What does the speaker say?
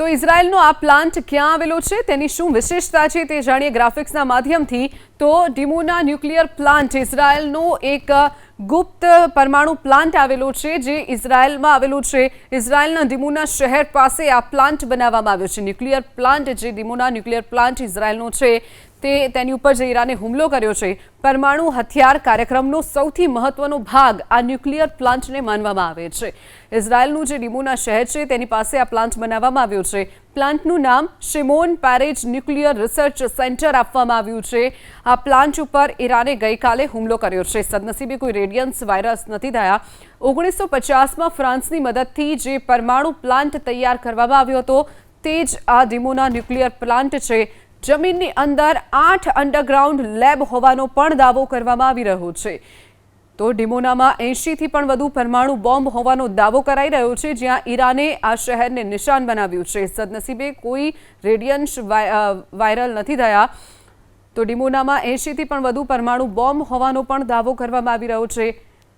તો ઇઝરાયલનો આ પ્લાન્ટ ક્યાં આવેલો છે, તેની શું વિશેષતા છે તે જાણીએ ગ્રાફિક્સના માધ્યમથી। તો ડિમોના ન્યુક્લિયર પ્લાન્ટ ઇઝરાયલનો એક ગુપ્ત પરમાણુ પ્લાન્ટ આવેલો છે, જે ઇઝરાયલમાં આવેલો છે। ઇઝરાયલના ડિમોના શહેર પાસે આ પ્લાન્ટ બનાવવામાં આવ્યો છે। ન્યુક્લિયર પ્લાન્ટ જે ડિમોના ન્યુક્લિયર પ્લાન્ટ ઇઝરાયલનો છે તેની ઉપર જે ઈરાને હુમલો કર્યો છે, પરમાણુ હથિયાર કાર્યક્રમનો સૌથી મહત્વનો ભાગ આ ન્યુક્લિયર પ્લાન્ટને માનવામાં આવે છે। ઇઝરાયલનું જે ડિમોના શહેર છે તેની પાસે આ પ્લાન્ટ બનાવવામાં આવ્યો છે। પ્લાન્ટનું નામ શિમોન પેરેજ ન્યુક્લિયર રિસર્ચ સેન્ટર આપવામાં આવ્યું છે। આ પ્લાન્ટ ઉપર ઈરાને ગઈકાલે હુમલો કર્યો છે। સદનસીબે કોઈ રેડિયન્સ વાયરસ નથી થયા। 1950માં ફ્રાન્સની મદદથી જે પરમાણુ પ્લાન્ટ તૈયાર કરવામાં આવ્યો હતો તે જ આ ડિમોના ન્યુક્લિયર પ્લાન્ટ છે। જમીનની અંદર 8 અંડરગ્રાઉન્ડ લેબ હોવાનો પણ દાવો કરવામાં આવી રહ્યો છે। તો ડિમોનામાં 80થી પણ વધુ પરમાણુ બોમ્બ હોવાનો દાવો કરાઈ રહ્યો છે, જ્યાં ઈરાને આ શહેરને નિશાન બનાવ્યું છે। સદનસીબે કોઈ રેડિયન્સ વાયરલ નથી થયા। તો ડિમોનામાં 80થી પણ વધુ પરમાણુ બોમ્બ હોવાનો પણ દાવો કરવામાં આવી રહ્યો છે।